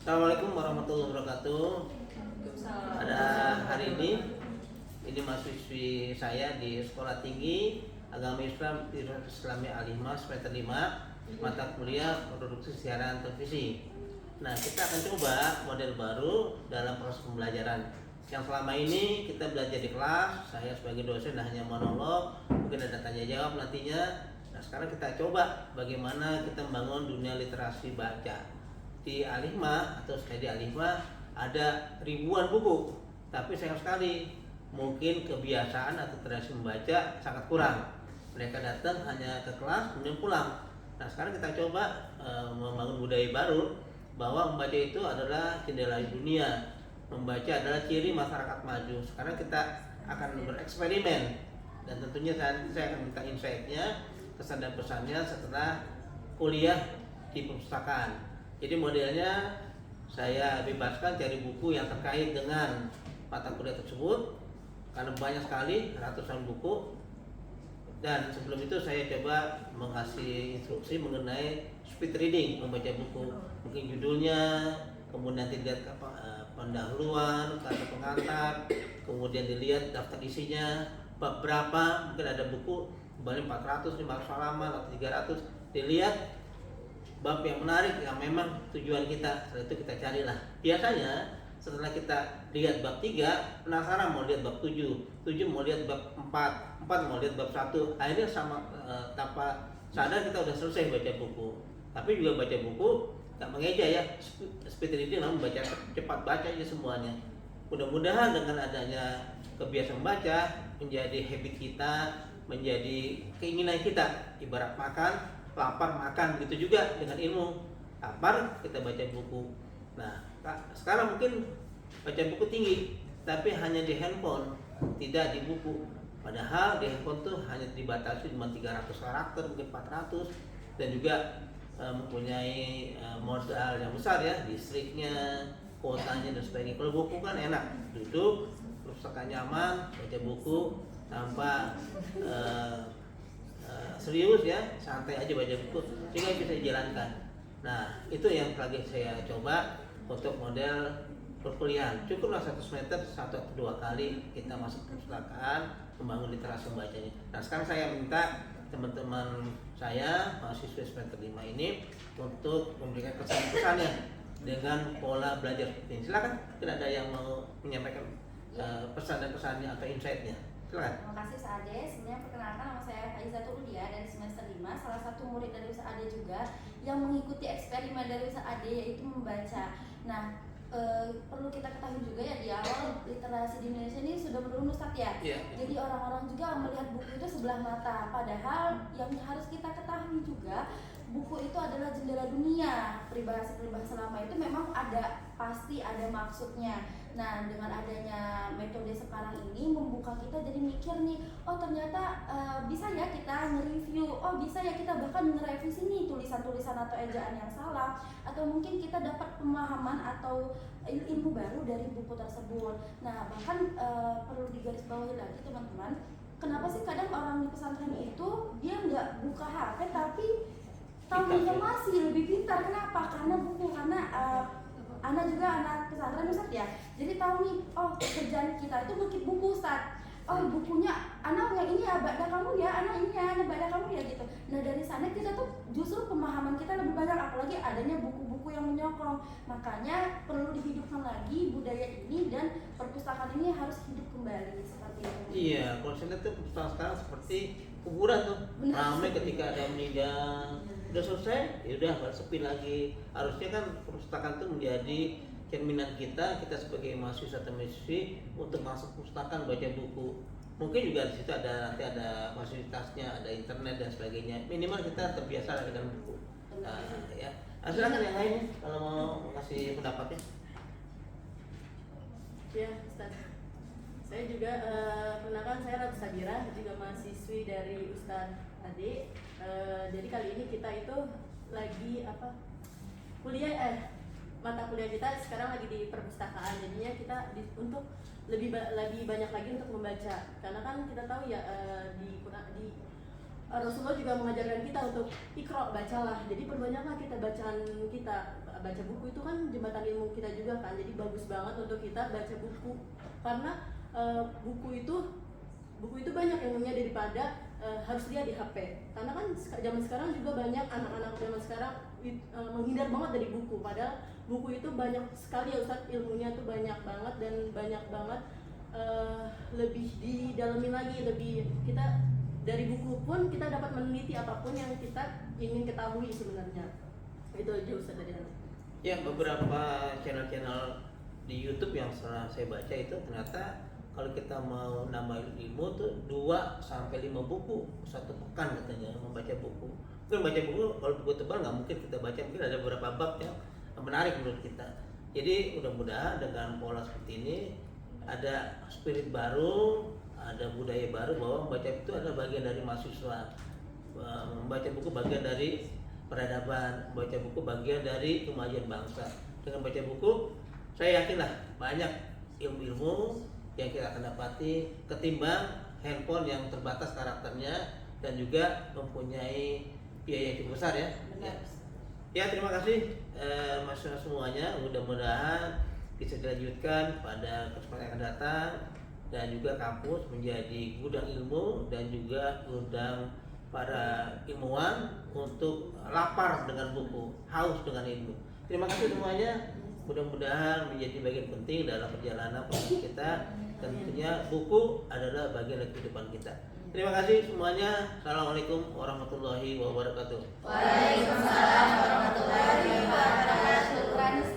Assalamualaikum warahmatullahi wabarakatuh. Pada hari ini mahasiswi saya di Sekolah Tinggi Agama Islam Islami Al-Himah semester 5 mata kuliah produksi siaran televisi. Nah, kita akan coba model baru dalam proses pembelajaran. Yang selama ini kita belajar di kelas, saya sebagai dosen hanya monolog, mungkin ada tanya jawab nantinya. Nah, sekarang kita coba bagaimana kita membangun dunia literasi baca. Di Al-Himah atau saya di Al-Himah ada ribuan buku, tapi sayang sekali mungkin kebiasaan atau tradisi membaca sangat kurang. Mereka datang hanya ke kelas kemudian pulang. Nah, sekarang kita coba membangun budaya baru bahwa membaca itu adalah jendela dunia, membaca adalah ciri masyarakat maju. Sekarang kita akan bereksperimen dan tentunya saya akan minta insight-nya, kesan dan pesannya setelah kuliah di perpustakaan. Jadi modelnya saya bebaskan cari buku yang terkait dengan mata kuliah tersebut karena banyak sekali ratusan buku, dan sebelum itu saya coba mengasih instruksi mengenai speed reading, membaca buku, mungkin judulnya, kemudian dilihat pendahuluan, kata pengantar, kemudian dilihat daftar isinya, bab berapa, mungkin ada buku balik 400, 500 halaman atau 300, dilihat bab yang menarik yang memang tujuan kita. Setelah itu kita carilah. Biasanya setelah kita lihat bab 3, penasaran mau lihat bab 7, 7 mau lihat bab 4, 4 mau lihat bab 1. Akhirnya sama tanpa sadar kita udah selesai baca buku. Tapi juga baca buku gak mengeja ya, speed reading, namun baca cepat, baca aja semuanya. Mudah-mudahan dengan adanya kebiasaan membaca menjadi habit kita, menjadi keinginan kita. Ibarat makan, lapar makan, begitu juga dengan ilmu. Lapar kita baca buku. Nah, sekarang mungkin baca buku tinggi, tapi hanya di handphone, tidak di buku. Padahal di handphone tuh hanya dibatasi cuma 300 karakter, mungkin 400, dan juga mempunyai modal yang besar ya, listriknya, kuotanya dan sebagainya. Kalau buku kan enak, duduk, perpustakaan nyaman, baca buku tanpa serius ya, santai aja baca buku sehingga bisa dijalankan. Nah, itu yang lagi saya coba untuk model perkuliahan. Cukuplah 1 semester 1 atau 2 kali kita masuk perpustakaan membangun literasi membacanya. Nah, sekarang saya minta teman-teman saya mahasiswa semester 5 ini untuk memberikan kesan-kesannya dengan pola belajar seperti ini. Silakan, tidak ada yang mau menyampaikan pesan dan kesannya atau insight-nya. Silakan. Terima kasih Ustaz Ade. Sebenarnya perkenalkan, nama saya Faizatul Udia dari semester 5, salah satu murid dari Ustaz Ade juga yang mengikuti eksperimen dari Ustaz Ade, yaitu membaca. Nah, perlu kita ketahui juga ya, di awal literasi di Indonesia ini sudah menurun Ustaz ya. Jadi orang-orang juga melihat buku itu sebelah mata. Padahal yang harus kita ketahui juga, buku itu adalah jendela dunia. Peribahasa lama itu memang pasti ada maksudnya. Nah, dengan adanya metode sekarang ini membuka kita jadi mikir nih, oh ternyata bisa ya kita nge-review, oh bisa ya kita bahkan nge-revisi nih tulisan-tulisan atau ejaan yang salah, atau mungkin kita dapat pemahaman atau ilmu baru dari buku tersebut. Nah, bahkan perlu digarisbawahi lagi teman-teman, kenapa sih kadang orang di pesantren itu dia nggak buka HP tapi tahu informasi lebih pintar? Kenapa? Karena buku, karena Ana juga anak pesantren Ustaz ya. Jadi tahu nih, oh pekerjaan kita itu ngekip buku Ustaz. Oh bukunya, Ana yang ini ya, bada kamu ya, Ana ini ya, Ana bada kamu ya gitu. Nah dari sana kita tuh justru pemahaman kita lebih banyak, apalagi adanya buku-buku yang menyokong. Makanya perlu dihidupkan lagi budaya ini dan perpustakaan ini harus hidup kembali seperti itu. Iya, kalau saya lihat tuh perpustakaan sekarang seperti kuburan tuh, ramai ketika ada meninggal. Udah selesai, ya udah sepi lagi. Harusnya kan perpustakaan itu menjadi cerminan kita sebagai mahasiswa atau mahasiswi untuk masuk perpustakaan baca buku. Mungkin juga di situ nanti ada fasilitasnya, ada internet dan sebagainya. Minimal kita terbiasa dengan buku. Ya. Silakan yang lain kalau mau kasih pendapatnya. Ya, Ustaz. Saya juga perkenalkan, saya Ratu Sabira, juga mahasiswi dari Ustaz Ade. Jadi kali ini kita itu lagi kuliah mata kuliah kita sekarang lagi di perpustakaan. Jadinya kita untuk lebih banyak lagi untuk membaca. Karena kan kita tahu ya di Rasulullah juga mengajarkan kita untuk ikra, bacalah. Jadi perbanyaklah kita bacaan kita. baca buku itu kan jembatan ilmu kita juga kan, jadi bagus banget untuk kita baca buku karena buku itu banyak ilmunya daripada harus lihat di HP. Karena kan zaman sekarang juga banyak anak-anak zaman sekarang menghindar banget dari buku, padahal buku itu banyak sekali ya Ustadz, ilmunya tuh banyak banget dan banyak banget lebih didalamin lagi, lebih kita dari buku pun kita dapat meneliti apapun yang kita ingin ketahui sebenarnya. Itu aja Ustadz dari aku. Ya, beberapa channel-channel di YouTube yang saya baca itu ternyata kalau kita mau nambah ilmu tuh 2-5 buku satu pekan katanya membaca buku. Mungkin baca buku, kalau buku tebal nggak mungkin kita baca, mungkin ada beberapa bab yang menarik menurut kita. Jadi mudah-mudahan dengan pola seperti ini ada spirit baru, ada budaya baru bahwa membaca itu adalah bagian dari mahasiswa. Membaca buku bagian dari peradaban, membaca buku bagian dari kemajuan bangsa. Dengan baca buku, saya yakinlah banyak ilmu-ilmu yang kita akan dapati ketimbang handphone yang terbatas karakternya dan juga mempunyai biaya yang cukup besar ya. Benar. Ya, terima kasih mahasiswa semuanya. Mudah-mudahan bisa dilanjutkan pada kesempatan yang akan datang dan juga kampus menjadi gudang ilmu dan juga gudang para ilmuwan untuk lapar dengan buku, haus dengan ilmu. Terima kasih semuanya. Mudah-mudahan menjadi bagian penting dalam perjalanan proses kita. Tentunya buku adalah bagian dari kehidupan kita. Terima kasih semuanya. Assalamualaikum warahmatullahi wabarakatuh. Waalaikumsalam warahmatullahi wabarakatuh.